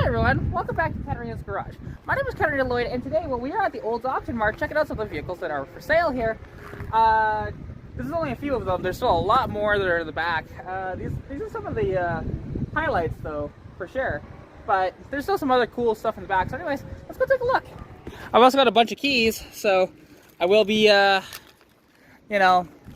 everyone, welcome back to Katarina's Garage. My name is Katarina Lloyd, and today, we are at the Olds Auction Mart checking out some of the vehicles that are for sale here. This is only a few of them. There's still a lot more that are in the back. These are some of the highlights, though, for sure. But there's still some other cool stuff in the back. So anyways, let's go take a look. I've also got a bunch of keys, so I will be,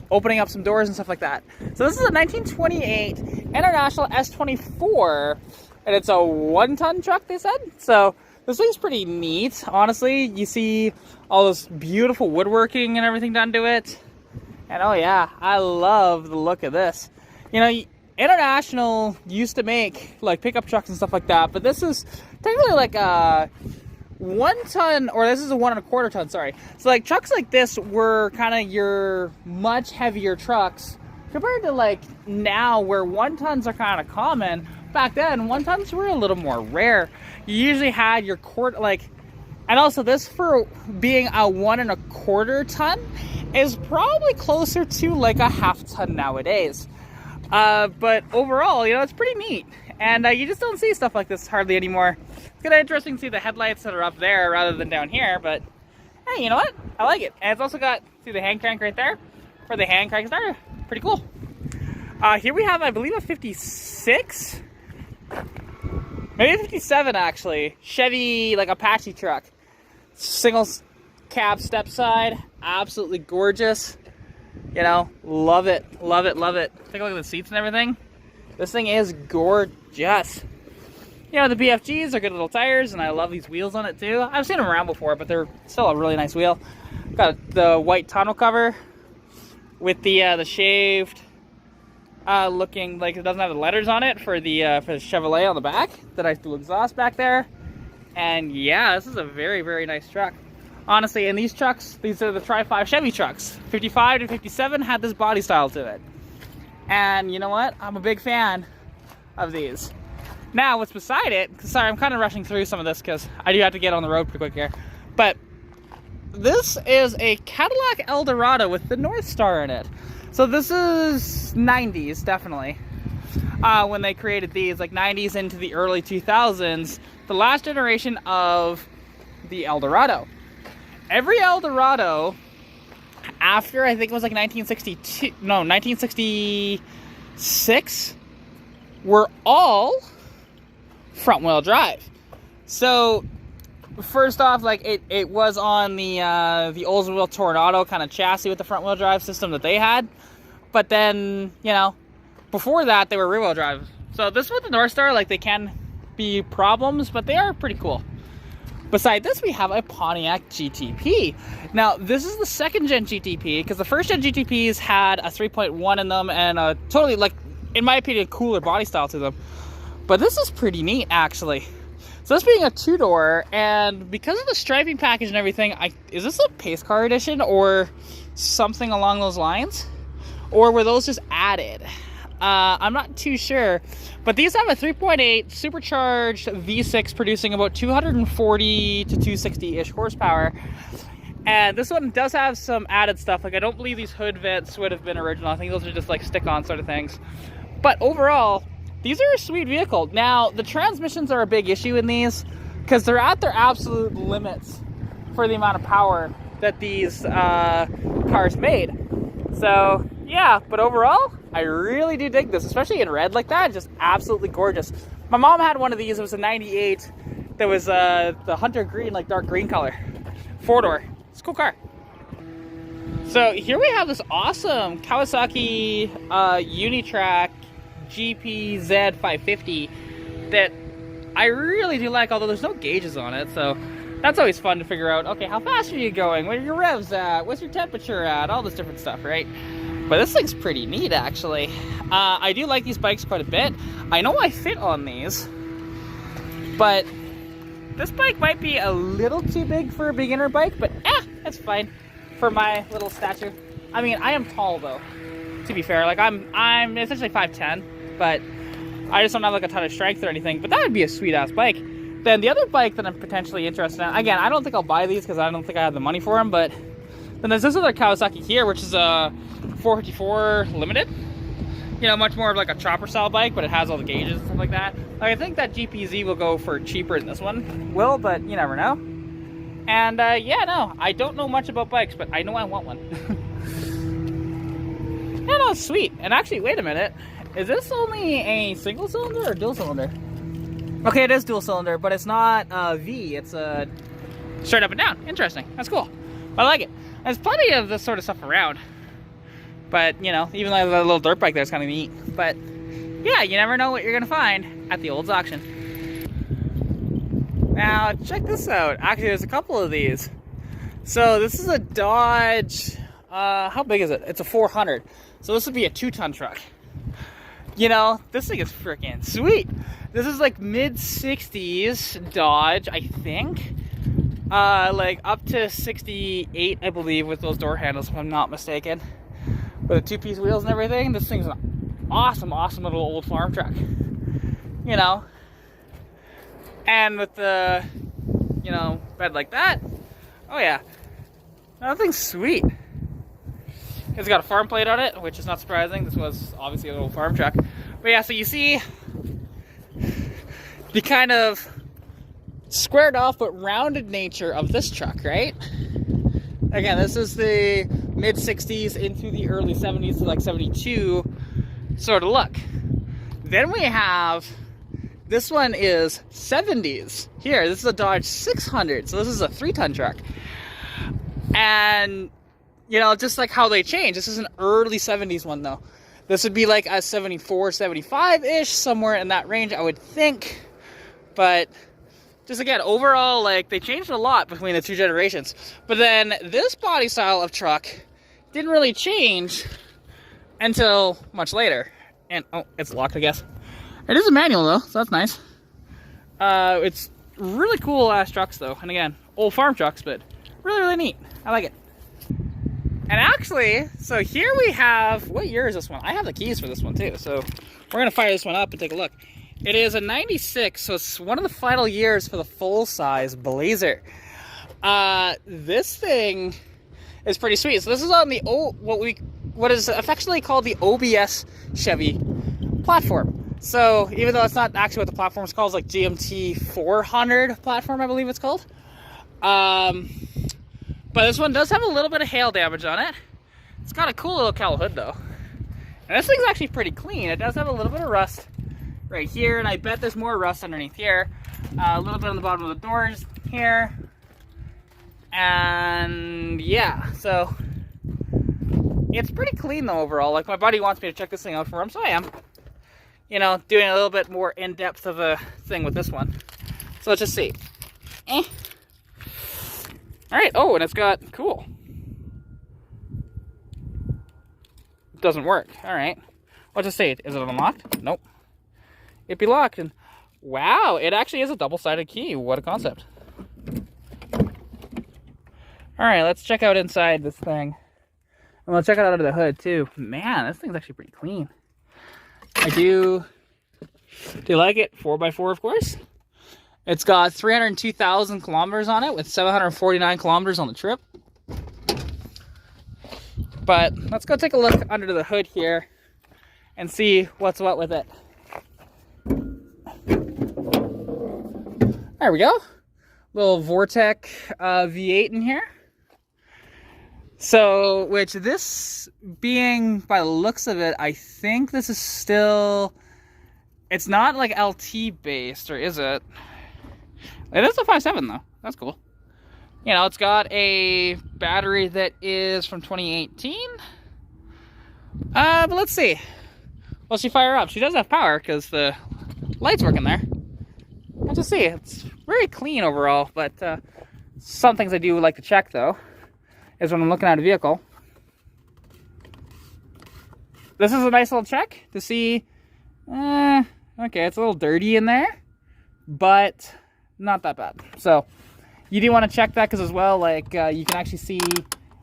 opening up some doors and stuff like that. So this is a 1928 International S24, and it's a 1-ton truck, they said. So this thing's pretty neat, honestly. You see all this beautiful woodworking and everything done to it. And oh yeah, I love the look of this. You know, International used to make like pickup trucks and stuff like that, but this is technically like a 1-ton, or this is a 1 1/4 ton, sorry. So like trucks like this were kind of your much heavier trucks compared to like now where 1-tons are kind of common. Back then 1-tons were a little more rare. You usually had your and also this, for being a 1 1/4 ton, is probably closer to like a 1/2 ton nowadays. But overall, you know, it's pretty neat. And you just don't see stuff like this hardly anymore. It's kind of interesting to see the headlights that are up there rather than down here, but hey, you know what? I like it. And it's also got, see the hand crank right there? For the hand crank starter. Pretty cool. Here we have, I believe, a 56? Maybe a 57, actually. Chevy, like, Apache truck. Single cab step side. Absolutely gorgeous. You know, love it, love it, love it. Take a look at the seats and everything. This thing is gorgeous. You know, the BFGs are good little tires, and I love these wheels on it too. I've seen them around before, but they're still a really nice wheel. Got the white tonneau cover with the shaved looking, like it doesn't have the letters on it for the Chevrolet on the back. The nice dual exhaust back there. And yeah, this is a very, very nice truck. Honestly, and these trucks, these are the Tri-5 Chevy trucks. 55 to 57 had this body style to it. And you know what? I'm a big fan of these. Now, what's beside it, sorry, I'm kind of rushing through some of this because I do have to get on the road pretty quick here. But this is a Cadillac Eldorado with the North Star in it. So this is 90s, definitely. When they created these, like 90s into the early 2000s, the last generation of the Eldorado. Every Eldorado, after I think it was like 1966, were all front-wheel drive. So first off, like it was on the Oldsmobile Tornado kind of chassis with the front-wheel drive system that they had. But then, you know, before that they were rear-wheel drive. So this with the North Star, like, they can be problems, but they are pretty cool. Beside this, we have a Pontiac GTP. Now, this is the 2nd-gen GTP, because the 1st-gen GTPs had a 3.1 in them and a totally, like, in my opinion, cooler body style to them. But this is pretty neat, actually. So this being a 2-door, and because of the striping package and everything, is this a pace car edition or something along those lines? Or were those just added? I'm not too sure. But these have a 3.8 supercharged V6 producing about 240 to 260-ish horsepower. And this one does have some added stuff. Like, I don't believe these hood vents would have been original. I think those are just like stick-on sort of things. But overall, these are a sweet vehicle. Now, the transmissions are a big issue in these because they're at their absolute limits for the amount of power that these cars made. So, yeah, but overall, I really do dig this, especially in red like that. Just absolutely gorgeous. My mom had one of these. It was a 98 that was the hunter green, like dark green color. 4-door. It's a cool car. So here we have this awesome Kawasaki Unitrack GPZ 550 that I really do like, although there's no gauges on it, so that's always fun to figure out. Okay, how fast are you going? Where are your revs at? What's your temperature at? All this different stuff, right? But this thing's pretty neat, actually. I do like these bikes quite a bit. I know I fit on these, but this bike might be a little too big for a beginner bike, but that's fine for my little stature. I mean, I am tall, though, to be fair. Like, I'm essentially 5'10", but I just don't have like a ton of strength or anything. But that would be a sweet-ass bike. Then the other bike that I'm potentially interested in, again, I don't think I'll buy these because I don't think I have the money for them, but then there's this other Kawasaki here, which is a 454 Limited. you know, much more of like a chopper style bike, but it has all the gauges and stuff like that. Like, I think that GPZ will go for cheaper than this one will, but you never know. And yeah, no, I don't know much about bikes, but I know I want one. Yeah, no, it's sweet. And actually, wait a minute. Is this only a single cylinder or dual cylinder? Okay, it is dual cylinder, but it's not V. It's a straight up and down. Interesting. That's cool. I like it. There's plenty of this sort of stuff around. But, you know, even like that little dirt bike there is kind of neat. But, yeah, you never know what you're going to find at the Olds auction. Now, check this out. Actually, there's a couple of these. So, this is a Dodge... how big is it? It's a 400. So, this would be a 2-ton truck. You know, this thing is freaking sweet. This is like mid-60s Dodge, I think. Like up to 68, I believe, with those door handles, if I'm not mistaken. With the 2-piece wheels and everything. This thing's an awesome, awesome little old farm truck. You know? And with the, you know, bed like that. Oh yeah. That thing's sweet. It's got a farm plate on it, which is not surprising. This was obviously a little farm truck. But yeah, so you see the kind of squared off but rounded nature of this truck, right? Again, this is the mid-60s into the early 70s to like 72 sort of look. Then we have, this one is 70s. Here, this is a Dodge 600, so this is a 3-ton truck. And, you know, just like how they change. This is an early 70s one, though. This would be like a 74, 75-ish, somewhere in that range, I would think. But just again, overall, like, they changed a lot between the two generations. But then this body style of truck didn't really change until much later. And, oh, it's locked, I guess. It is a manual, though, so that's nice. It's really cool-ass trucks, though. And again, old farm trucks, but really, really neat. I like it. And actually, so here we have, what year is this one? I have the keys for this one too, so we're gonna fire this one up and take a look. It is a 96, so it's one of the final years for the full-size Blazer. This thing is pretty sweet. So this is on the what is affectionately called the OBS Chevy platform. So even though it's not actually what the platform is called, it's like GMT 400 platform, I believe it's called. But this one does have a little bit of hail damage on it. It's got a cool little cowl hood, though. And this thing's actually pretty clean. It does have a little bit of rust right here, and I bet there's more rust underneath here. A little bit on the bottom of the doors here. And yeah, so it's pretty clean, though, overall. Like, my buddy wants me to check this thing out for him, so I am. You know, doing a little bit more in-depth of a thing with this one. So let's just see. Alright, oh, and it's got, cool. It doesn't work, alright. Let's just see, is it unlocked? Nope. It'd be locked, and wow, it actually is a double-sided key. What a concept. Alright, let's check out inside this thing. And we'll check it out under the hood, too. Man, this thing's actually pretty clean. I do like it. 4x4, of course. It's got 302,000 kilometers on it with 749 kilometers on the trip. But let's go take a look under the hood here and see what's what with it. There we go. Little Vortec V8 in here. So, which this being, by the looks of it, I think this is still, it's not like LT based, or is it? It is a 5.7 though. That's cool. You know, it's got a battery that is from 2018. But let's see. Well, she fire up. She does have power because the light's working there. Let's just see. It's very clean overall, but some things I do like to check though is when I'm looking at a vehicle. This is a nice little check to see. Okay, it's a little dirty in there, but not that bad. So you do want to check that because as well, like you can actually see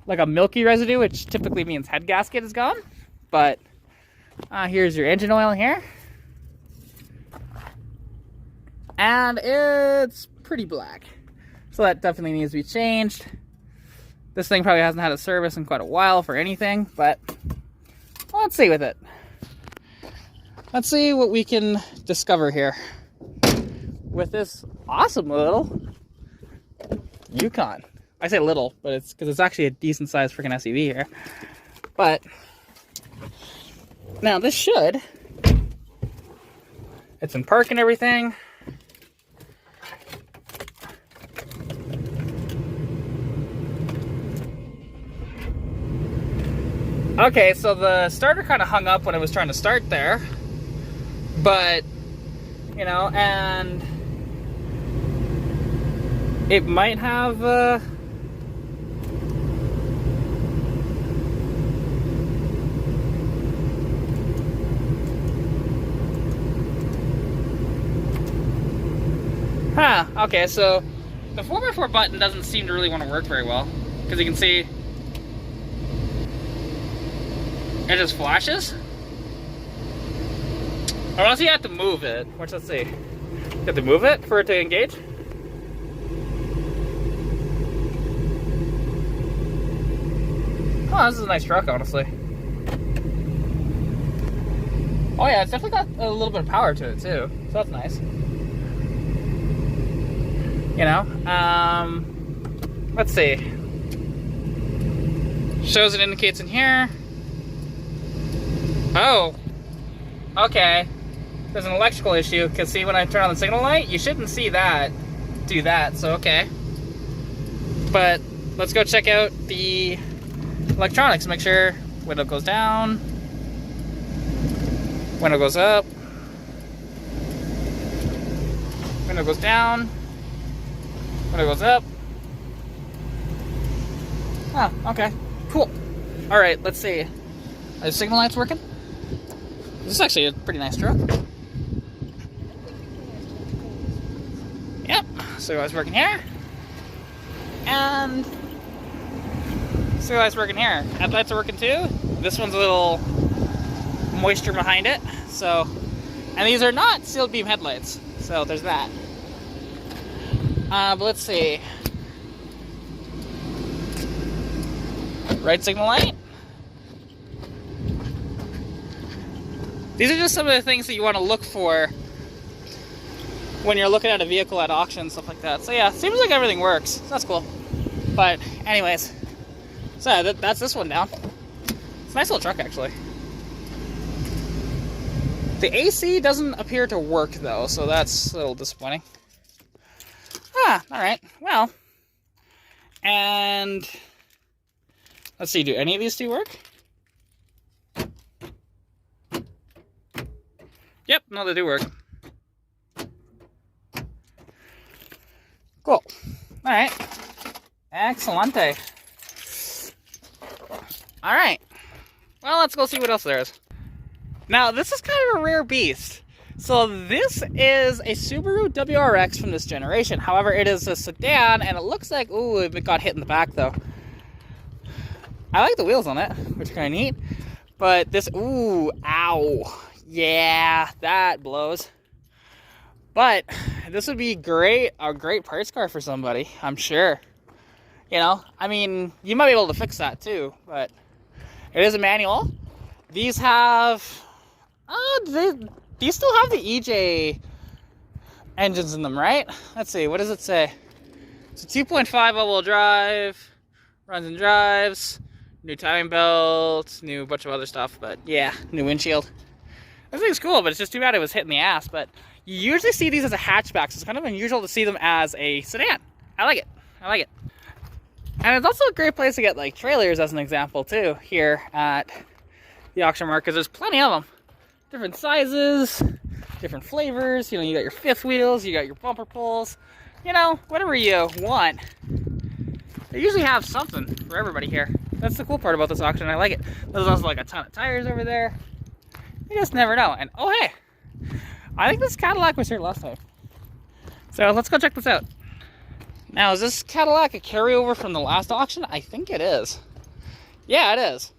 like a milky residue, which typically means head gasket is gone. But here's your engine oil here, and it's pretty black, so that definitely needs to be changed. This thing probably hasn't had a service in quite a while for anything, but well, let's see with it. let's see what we can discover here with this awesome little Yukon. I say little, but it's because it's actually a decent sized freaking SUV here. But now this should, it's in park and everything. Okay, so the starter kind of hung up when I was trying to start there, but, you know, and it might have, okay, so the 4x4 button doesn't seem to really want to work very well, because you can see it just flashes. Unless you have to move it, which, let's see. You have to move it for it to engage? Oh, this is a nice truck, honestly. Oh yeah, it's definitely got a little bit of power to it too, so that's nice. You know, let's see. Shows and indicates in here. Oh, okay. There's an electrical issue, because see, when I turn on the signal light, you shouldn't see that do that, so okay. But let's go check out the electronics, make sure window goes down, window goes up, window goes down, window goes up. Oh, okay, cool. All right, let's see. Are the signal lights working? This is actually a pretty nice truck. Yep, signal lights working here. And signal lights working here. Headlights are working too. This one's a little moisture behind it. So, and these are not sealed beam headlights. So there's that. But let's see. Right signal light. These are just some of the things that you want to look for when you're looking at a vehicle at auction and stuff like that. So yeah, seems like everything works. So that's cool. But anyways, so yeah, that's this one down. It's a nice little truck, actually. The AC doesn't appear to work though, so that's a little disappointing. Ah, all right. Well, and let's see. Do any of these two work? Yep, no, they do work. Cool. All right. Excellente. All right. Well, let's go see what else there is. Now, this is kind of a rare beast. So this is a Subaru WRX from this generation. However, it is a sedan, and it looks like, ooh, it got hit in the back, though. I like the wheels on it, which are kind of neat. But this, ooh, ow. Yeah, that blows. But this would be great, a great parts car for somebody, I'm sure. You know, I mean, you might be able to fix that too, but it is a manual. These have, these still have the EJ engines in them, right? Let's see, what does it say? It's a 2.5 all-wheel drive, runs and drives, new timing belt, new bunch of other stuff, but yeah, new windshield. This thing's cool, but it's just too bad it was hit in the ass. But you usually see these as a hatchback, so it's kind of unusual to see them as a sedan. I like it. I like it. And it's also a great place to get like trailers, as an example, too, here at the auction market, because there's plenty of them. Different sizes, different flavors. You know, you got your fifth wheels, you got your bumper pulls. You know, whatever you want. They usually have something for everybody here. That's the cool part about this auction. I like it. There's also like a ton of tires over there. You just never know. And oh hey, I think this Cadillac was here last time. So let's go check this out. Now, is this Cadillac a carryover from the last auction? I think it is. Yeah, it is.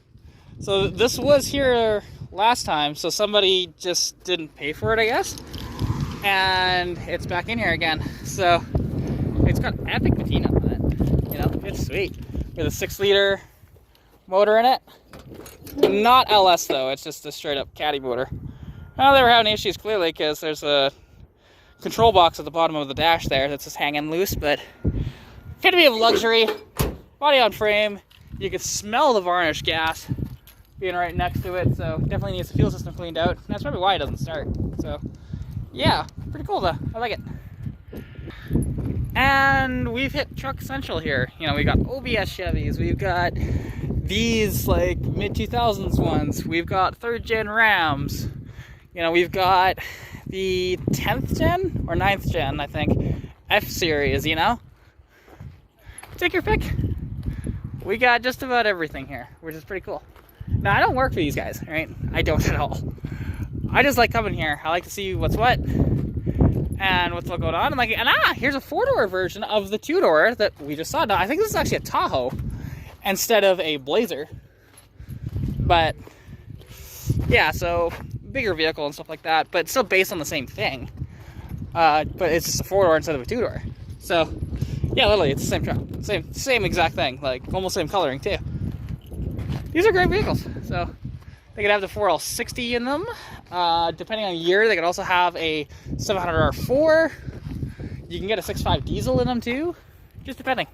So this was here last time, so somebody just didn't pay for it, I guess. And it's back in here again. So it's got epic patina on it. You know, it's sweet. With a 6-liter motor in it. Not LS though, it's just a straight up Caddy motor. Well, they were having issues clearly because there's a control box at the bottom of the dash there that's just hanging loose, but gonna be a luxury. Body on frame. You can smell the varnish gas being right next to it, so definitely needs the fuel system cleaned out. And that's probably why it doesn't start. So yeah, pretty cool though. I like it. And we've hit truck central here. You know, we got OBS Chevys, we've got these like mid-2000s ones, we've got 3rd gen Rams, you know, we've got the 10th gen or 9th gen, I think, F-Series, you know? Take your pick. We got just about everything here, which is pretty cool. Now, I don't work for these guys, right? I don't at all. I just like coming here. I like to see what's what and what's going on. And here's a 4-door version of the 2-door that we just saw. Now, I think this is actually a Tahoe instead of a Blazer. But, yeah, so bigger vehicle and stuff like that, but still based on the same thing. But it's just a 4-door instead of a 2-door. So, yeah, literally, it's the same truck. Same exact thing. Like, almost same coloring, too. These are great vehicles. So, they could have the 4L60 in them. Depending on year, they could also have a 700R4. You can get a 6.5 diesel in them too, just depending.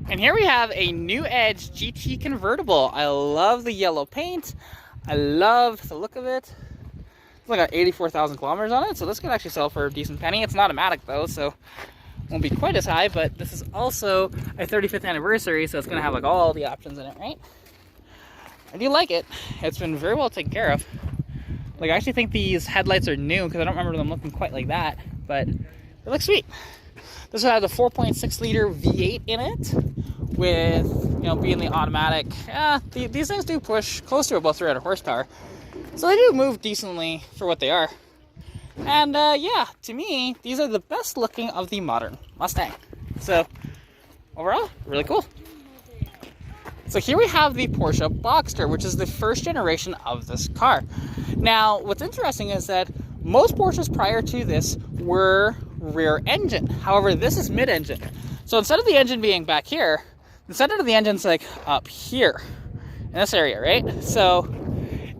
And here we have a New Edge GT convertible. I love the yellow paint. I love the look of it. It's like got 84,000 kilometers on it, so this could actually sell for a decent penny. It's not automatic though, so won't be quite as high, but this is also a 35th anniversary, so it's gonna have like all the options in it, right? I do like it. It's been very well taken care of. Like, I actually think these headlights are new because I don't remember them looking quite like that, but they look sweet. This will have the 4.6 liter V8 in it with, you know, being the automatic. These things do push close to about 300 horsepower. So they do move decently for what they are. And yeah, to me, these are the best looking of the modern Mustang. So overall, really cool. So here we have the Porsche Boxster, which is the 1st generation of this car. Now, what's interesting is that most Porsches prior to this were rear engine. However, this is mid-engine. So instead of the engine being back here, the center of the engine's like up here in this area, right? So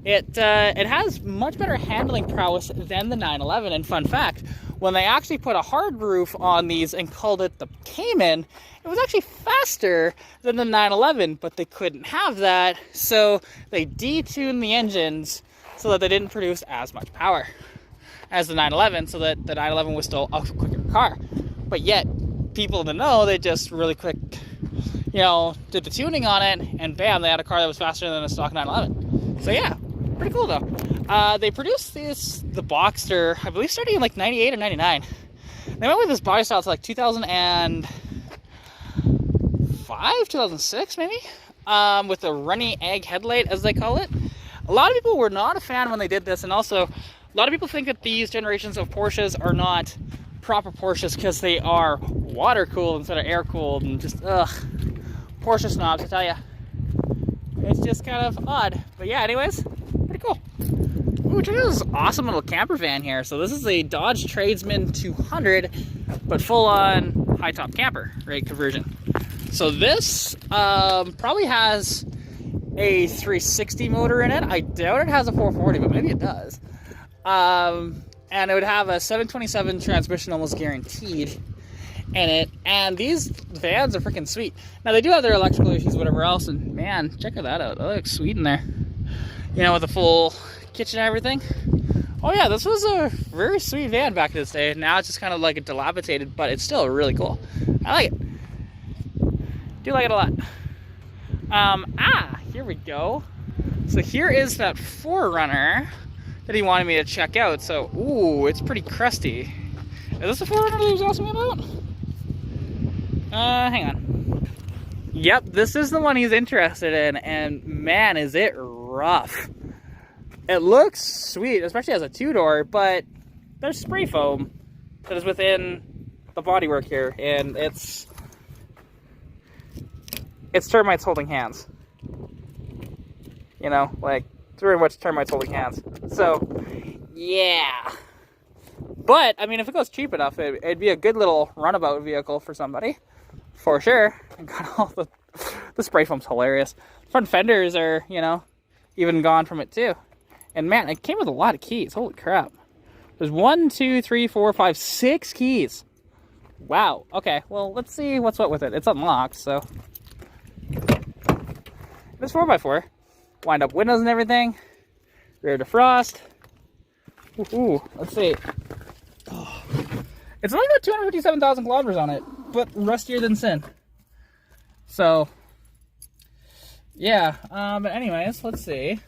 it has much better handling prowess than the 911. And fun fact, when they actually put a hard roof on these and called it the Cayman, it was actually faster than the 911, but they couldn't have that, so they detuned the engines so that they didn't produce as much power as the 911, so that the 911 was still a quicker car. But yet, people didn't know, they just really quick, you know, did the tuning on it, and bam, they had a car that was faster than a stock 911. So yeah, pretty cool though. They produced the Boxster, I believe, starting in like 98 or 99. They went with this body style to like 2005, 2006 maybe, with the runny egg headlight, as they call it. A lot of people were not a fan when they did this, and also a lot of people think that these generations of Porsches are not proper Porsches because they are water cooled instead of air cooled, and just Porsche snobs, I tell ya. It's just kind of odd, but yeah, anyways, pretty cool. Ooh, check out this awesome little camper van here. So this is a Dodge Tradesman 200, but full-on high-top camper, right, conversion. So this probably has a 360 motor in it. I doubt it has a 440, but maybe it does. And it would have a 727 transmission almost guaranteed in it. And these vans are freaking sweet. Now, they do have their electrical issues, whatever else, and man, check that out. That looks sweet in there. You know, with the full kitchen and everything. Oh yeah, this was a very sweet van back in this day. Now it's just kind of like a dilapidated, but it's still really cool. I like it. Do like it a lot. Here we go. So here is that 4Runner that he wanted me to check out. So, ooh, it's pretty crusty. Is this the 4Runner that he was asking me about? Hang on. Yep, this is the one he's interested in, and man, is it rough. It looks sweet, especially as a 2-door, but there's spray foam that is within the bodywork here, and it's termites holding hands. You know, like, it's very much termites holding hands. So, yeah. But, I mean, if it goes cheap enough, it'd be a good little runabout vehicle for somebody. For sure. And got all the spray foam's hilarious. Front fenders are, you know, even gone from it too. And man, it came with a lot of keys. Holy crap. There's 1, 2, 3, 4, 5, 6 keys. Wow. Okay, well, let's see what's what with it. It's unlocked, so. It's 4x4. Wind up windows and everything. Rear defrost. Ooh, let's see. Oh. It's only got 257,000 kilometers on it, but rustier than sin. So, yeah. But anyways, let's see.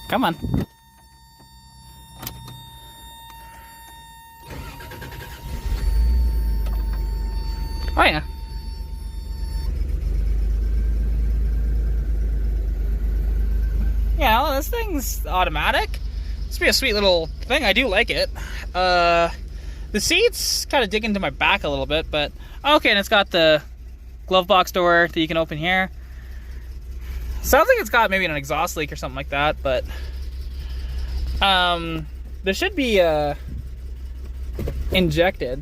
Come on. Oh yeah. Yeah, well, this thing's automatic. This would be a sweet little thing. I do like it. The seats kind of dig into my back a little bit, but okay, and it's got the glove box door that you can open here. Sounds like it's got maybe an exhaust leak or something like that, but there should be injected.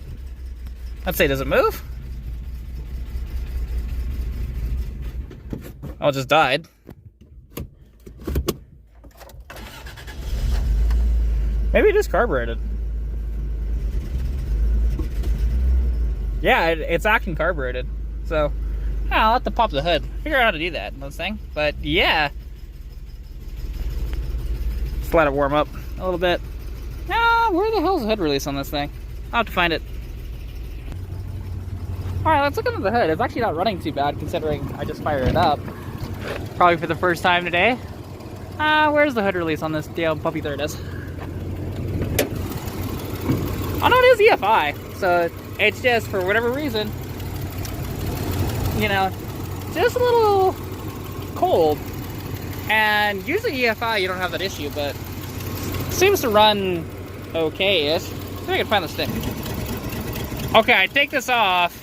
Let's say, does it move? Oh, it just died. Maybe it just carbureted. Yeah, it's acting carbureted. So, I'll have to pop the hood. Figure out how to do that in this thing. But yeah. Just let it warm up a little bit. Where the hell's the hood release on this thing? I'll have to find it. Alright, let's look under the hood. It's actually not running too bad considering I just fired it up. Probably for the first time today. Where's the hood release on this damn puppy? There it is. Oh no, it is EFI. So it's just, for whatever reason, you know, just a little cold. And usually EFI, you don't have that issue, but it seems to run okay-ish. See if I can find the stick. Okay, I take this off,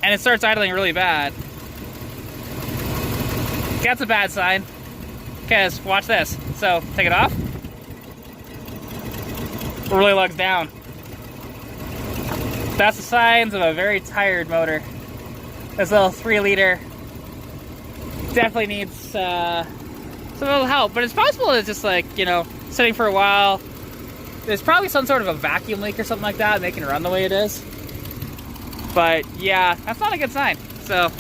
and it starts idling really bad. That's a bad sign. Okay, watch this. So, take it off. It really lugs down. That's the signs of a very tired motor. This little 3-liter definitely needs some little help, but it's possible it's just like, you know, sitting for a while. There's probably some sort of a vacuum leak or something like that making it run the way it is. But yeah, that's not a good sign. So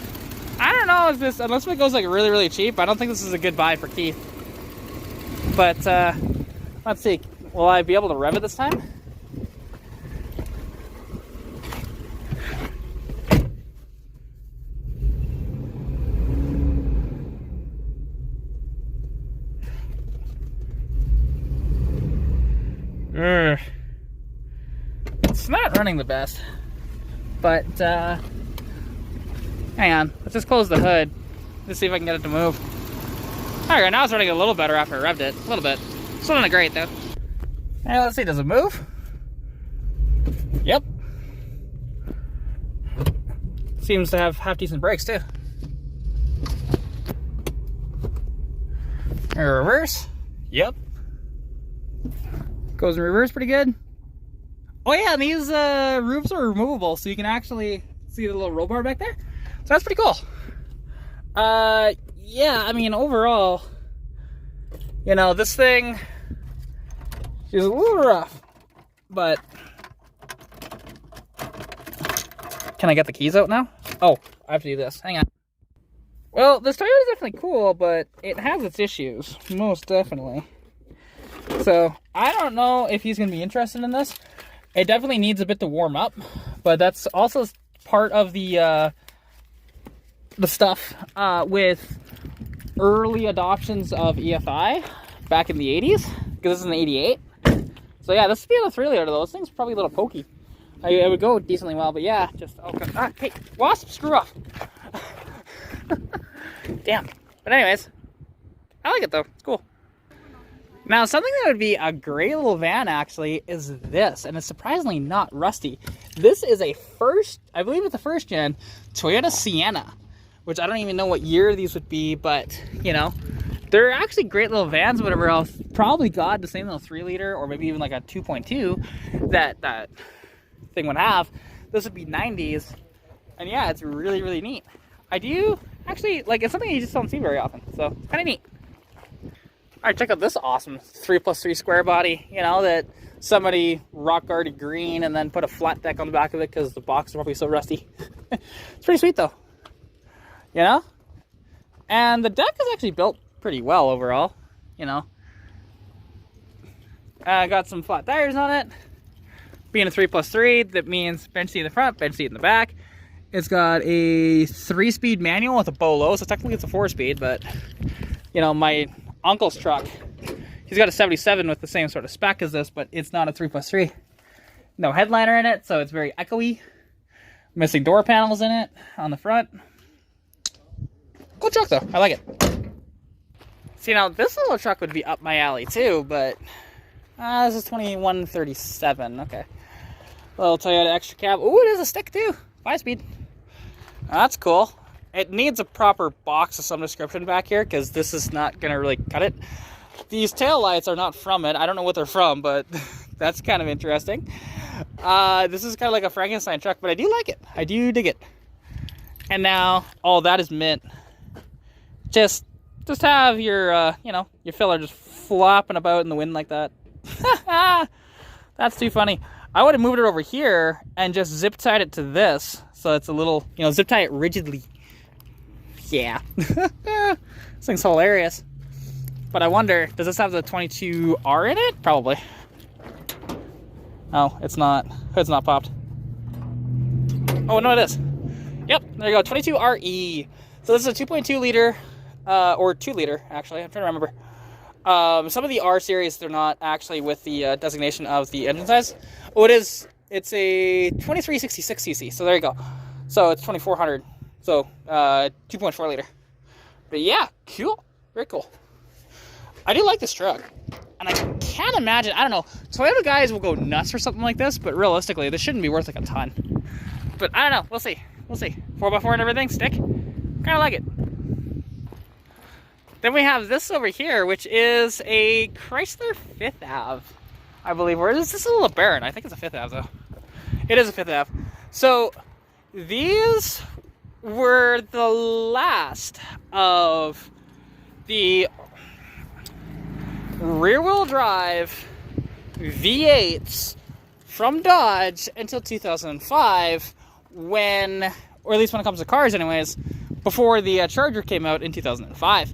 I don't know if this, unless it goes like really, really cheap, I don't think this is a good buy for Keith. But let's see, will I be able to rev it this time? It's not running the best, but hang on, let's just close the hood. Let's see if I can get it to move. Alright, now it's running a little better after I revved it. A little bit. Still not great though. Hey, let's see, does it move? Yep. Seems to have half decent brakes too. Reverse? Yep. Goes in reverse pretty good. Oh yeah, and these roofs are removable, so you can actually see the little roll bar back there. So that's pretty cool. Yeah, I mean, overall, you know, this thing is a little rough, but can I get the keys out now? Oh, I have to do this. Hang on. Well, this Toyota is definitely cool, but it has its issues, most definitely. So I don't know if he's going to be interested in this. It definitely needs a bit to warm up, but that's also part of the stuff with early adoptions of EFI back in the 80s, because this is an 88. So yeah, this would be a 3-liter though. This thing's probably a little pokey. It would go decently well, but yeah, just okay. Ah, hey, wasp, screw off. Damn. But anyways, I like it though. It's cool. Now, something that would be a great little van, actually, is this, and it's surprisingly not rusty. This is a I believe it's a first-gen Toyota Sienna, which I don't even know what year these would be, but, you know, they're actually great little vans, whatever else. Probably got the same little 3-liter, or maybe even like a 2.2 that thing would have. This would be 90s, and yeah, it's really, really neat. I do actually, like, it's something you just don't see very often. So, it's kind of neat. All right, check out this awesome 3+3 square body, you know, that somebody rock guarded green and then put a flat deck on the back of it because the box is probably so rusty. It's pretty sweet, though. You know? And the deck is actually built pretty well overall, you know. Got some flat tires on it. Being a 3+3, that means bench seat in the front, bench seat in the back. It's got a 3-speed manual with a Bolo, so technically it's a 4-speed, but, you know, my uncle's truck, he's got a 77 with the same sort of spec as this, but it's not a 3+3. No headliner in it, so it's very echoey. Missing door panels in it on the front. Cool truck though, I like it. See, now this little truck would be up my alley too, but this is 2137. Okay, little Toyota extra cab. Ooh, it is a stick too, 5-speed. That's cool. It needs a proper box of some description back here because this is not gonna really cut it. These taillights are not from it. I don't know what they're from, but that's kind of interesting. This is kind of like a Frankenstein truck, but I do like it. I do dig it. And now, oh, that is mint. Just have your, you know, your filler just flopping about in the wind like that. That's too funny. I would have moved it over here and just zip tied it to this, so it's a little, you know, zip tie it rigidly. Yeah. This thing's hilarious. But I wonder, does this have the 22R in it? Probably. Oh, it's not. Hood's not popped. Oh, no, it is. Yep, there you go, 22RE. So this is a 2.2 liter, or 2 liter, actually. I'm trying to remember. Some of the R series, they're not actually with the designation of the engine size. Oh, it is. It's a 2366cc, so there you go. So it's 2400. So 2.4 liter. But yeah, cool. Very cool. I do like this truck. And I can't imagine, I don't know, Toyota guys will go nuts for something like this, but realistically, this shouldn't be worth like a ton. But I don't know, we'll see. We'll see. 4x4 and everything, stick. Kind of like it. Then we have this over here, which is a Chrysler 5th Ave, I believe. Or is this a little LeBaron? I think it's a 5th Ave, though. It is a 5th Ave. So, these were the last of the rear-wheel drive V8s from Dodge until 2005, when, or at least when it comes to cars anyways, before the Charger came out in 2005.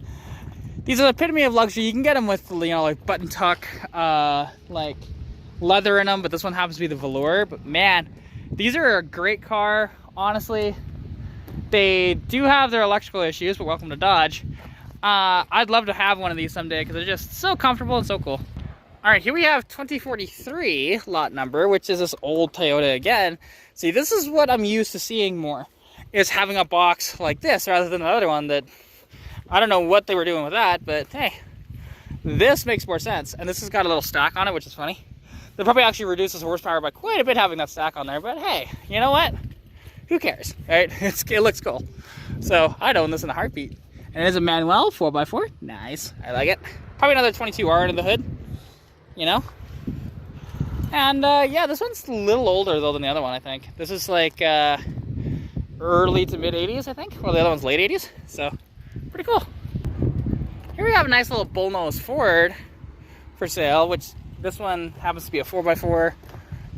These are the epitome of luxury. You can get them with, you know, like button tuck, like leather in them, but this one happens to be the velour. But man, these are a great car, honestly. They do have their electrical issues, but welcome to Dodge. I'd love to have one of these someday because they're just so comfortable and so cool. All right, here we have 2043 lot number, which is this old Toyota again. See, this is what I'm used to seeing more, is having a box like this rather than the other one that, I don't know what they were doing with that, but hey, this makes more sense. And this has got a little stack on it, which is funny. That probably actually reduces horsepower by quite a bit having that stack on there, but hey, you know what? Who cares, right? It looks cool. So I'd own this in a heartbeat. And it is a manual 4x4. Nice. I like it. Probably another 22R under the hood. You know? And yeah, this one's a little older though than the other one, I think. This is like early to mid 80s, I think. Well, the other one's late 80s. So, pretty cool. Here we have a nice little Bullnose Ford for sale, which this one happens to be a 4x4.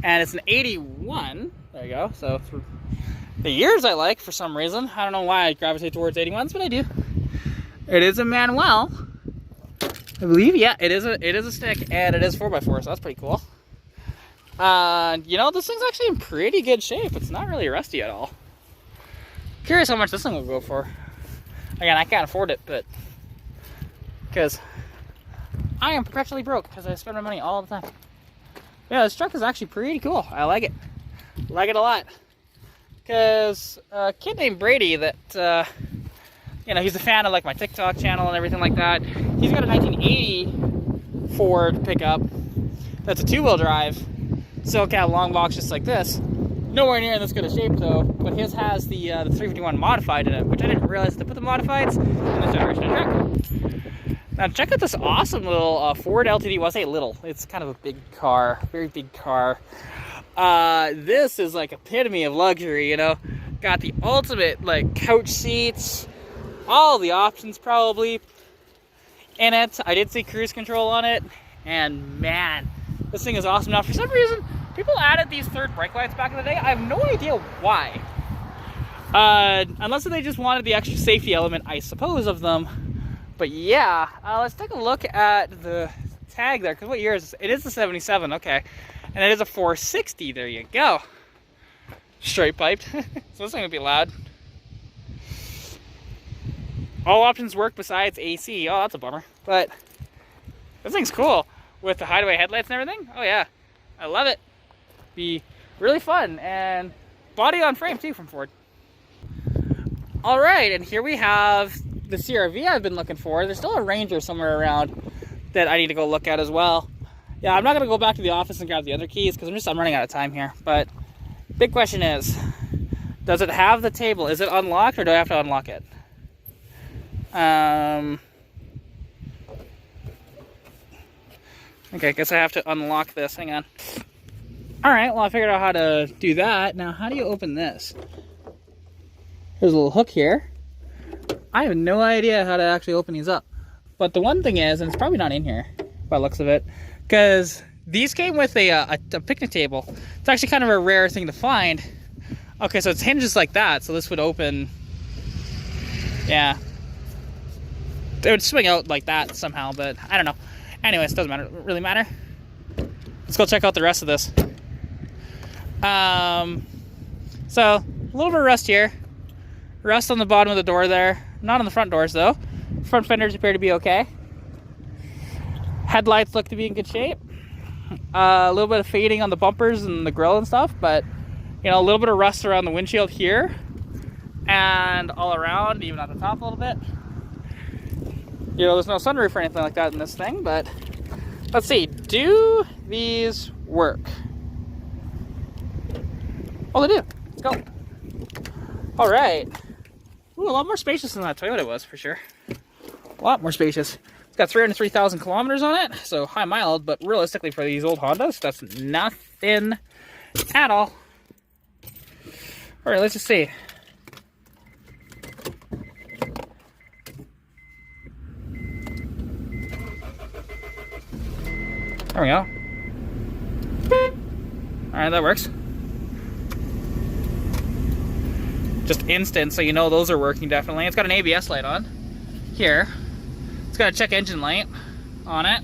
And it's an 81. There you go. So, for the years I like for some reason. I don't know why I gravitate towards 81s, but I do. It is a manual, I believe. Yeah, it is a stick, and it is 4x4, so that's pretty cool. You know, this thing's actually in pretty good shape. It's not really rusty at all. Curious how much this thing will go for. Again, I can't afford it, but because I am perpetually broke because I spend my money all the time. Yeah, this truck is actually pretty cool. I like it. Like it a lot. Because a kid named Brady that, you know, he's a fan of like my TikTok channel and everything like that. He's got a 1980 Ford pickup that's a 2-wheel drive, SoCal long box just like this. Nowhere near in this good a shape though, but his has the 351 modified in it, which I didn't realize to put the modifieds in this generation of truck. Now check out this awesome little Ford LTD. Well, I say little, it's kind of a big car, very big car. This is like epitome of luxury, you know. Got the ultimate like couch seats. all the options probably in it. I did see cruise control on it, and man, this thing is awesome. Now, for some reason, people added these third brake lights back in the day. I have no idea why. Unless they just wanted the extra safety element, I suppose, of them. But yeah, let's take a look at the tag there, because what year is this? It is the 77, okay. And it is a 460, there you go. Straight piped. So this thing would be loud. All options work besides AC. Oh, that's a bummer. But this thing's cool. With the hideaway headlights and everything. Oh yeah, I love it. Be really fun. And body on frame too from Ford. All right, and here we have the CR-V I've been looking for. There's still a Ranger somewhere around that I need to go look at as well. Yeah, I'm not gonna go back to the office and grab the other keys because I'm running out of time here. But big question is, does it have the table? Is it unlocked, or do I have to unlock it? Okay, I guess I have to unlock this. Hang on. All right, well, I figured out how to do that. Now, how do you open this? There's a little hook here. I have no idea how to actually open these up. But the one thing is, and it's probably not in here by the looks of it, because these came with a picnic table. It's actually kind of a rare thing to find. Okay, so it's hinges like that, so this would open. Yeah. It would swing out like that somehow, but I don't know. Anyways, it doesn't really matter. Let's go check out the rest of this. So, a little bit of rust here. Rust on the bottom of the door there. Not on the front doors, though. Front fenders appear to be okay. Headlights look to be in good shape. A little bit of fading on the bumpers and the grille and stuff, but, you know, a little bit of rust around the windshield here. And all around, even at the top a little bit. You know, there's no sunroof or anything like that in this thing, but let's see. Do these work? Oh, they do. Let's go. All right. Ooh, a lot more spacious than that Toyota was, for sure. A lot more spacious. It's got 303,000 kilometers on it, so high mileage, but realistically for these old Hondas, that's nothing at all. All right, let's just see. There we go. Alright, that works. Just instant, so you know those are working definitely. It's got an ABS light on. Here. It's got a check engine light on it.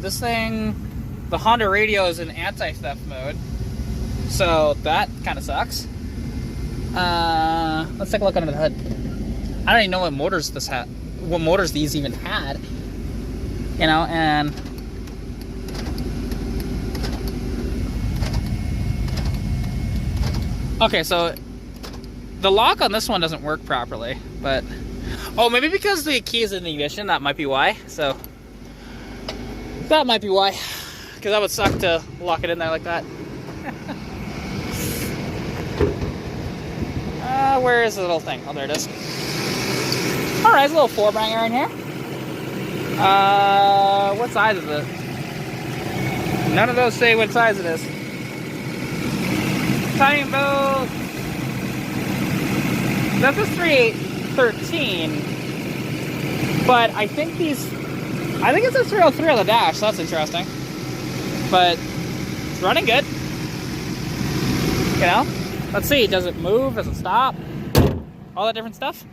This thing, the Honda radio is in anti-theft mode. So that kind of sucks. Let's take a look under the hood. I don't even know what motors this had. What motors these even had. You know, and okay, so the lock on this one doesn't work properly, but oh, maybe because the key is in the ignition, that might be why. So that might be why, because that would suck to lock it in there like that. Where is the little thing? Oh, there it is. All right, there's a little floor banger in here. What size is it? None of those say what size it is. Timing belt. That's a 3813. But I think it's a 303 on the dash, so that's interesting. But it's running good. You know? Let's see, does it move? Does it stop? All that different stuff.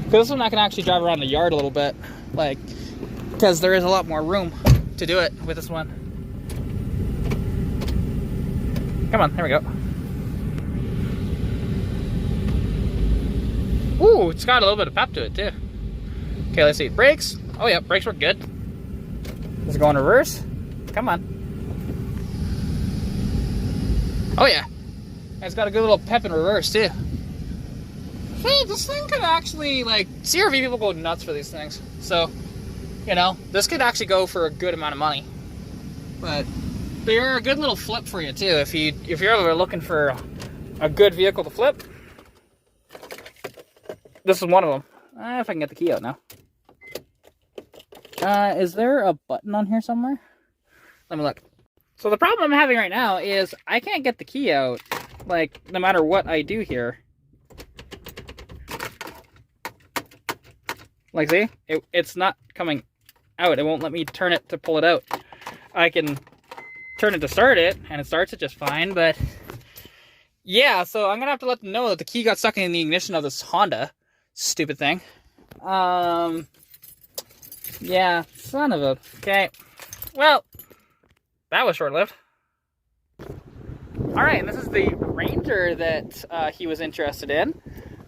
This one I can actually drive around the yard a little bit, like, because there is a lot more room to do it with this one. Come on, there we go. Ooh, it's got a little bit of pep to it too. Okay, let's see. Brakes. Oh yeah, brakes work good. Does it go in reverse? Come on. Oh yeah. It's got a good little pep in reverse too. Hey, this thing could actually, like, CR-V people go nuts for these things. So, you know, this could actually go for a good amount of money. But they're a good little flip for you too. If you're ever looking for a good vehicle to flip, this is one of them. If I can get the key out now. Is there a button on here somewhere? Let me look. So the problem I'm having right now is I can't get the key out like, no matter what I do here. Like, see? It's not coming out. It won't let me turn it to pull it out. I can turn it to start it, and it starts it just fine, but yeah, so I'm gonna have to let them know that the key got stuck in the ignition of this Honda. Stupid thing. Yeah, son of a... Okay. Well, that was short-lived. Alright, and this is the Ranger that he was interested in.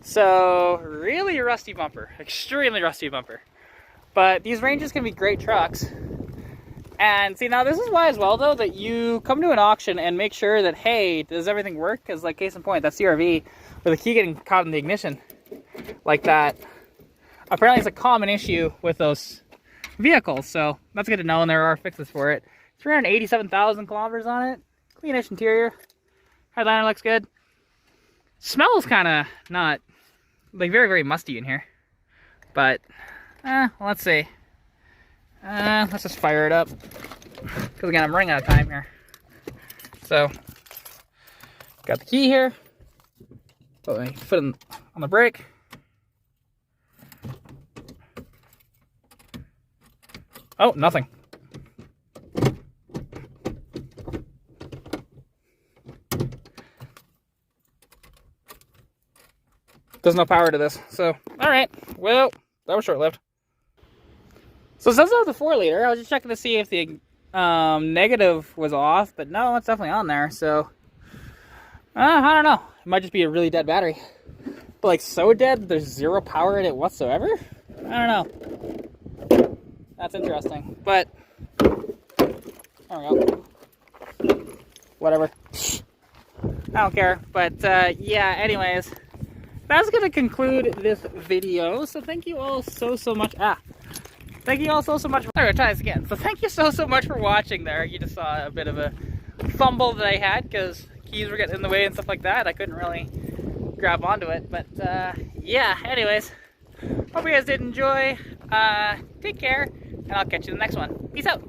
So, really rusty bumper. Extremely rusty bumper. But these Rangers can be great trucks. And see, now this is why as well, though, that you come to an auction and make sure that, hey, does everything work? Because, like, case in point, that CRV, with the key getting caught in the ignition like that, apparently it's a common issue with those vehicles. So, that's good to know, and there are fixes for it. 387,000 kilometers on it. Cleanish interior. Headliner looks good. Smells kind of not, like, very, very musty in here. But, well, let's see. Let's just fire it up. Because again, I'm running out of time here. So, got the key here. Put my foot on the brake. Oh, nothing. There's no power to this. So, alright. Well, that was short-lived. So it says I have the 4-liter. I was just checking to see if the negative was off, but no, it's definitely on there. So, I don't know. It might just be a really dead battery. But like so dead that there's zero power in it whatsoever? I don't know. That's interesting. But, there we go. Whatever. I don't care. But, yeah, anyways. That's going to conclude this video. So thank you all so much. Thank you all so much. I'm going to try this again. So thank you so much for watching there. You just saw a bit of a fumble that I had because keys were getting in the way and stuff like that. I couldn't really grab onto it. But yeah, anyways. Hope you guys did enjoy. Take care. And I'll catch you in the next one. Peace out.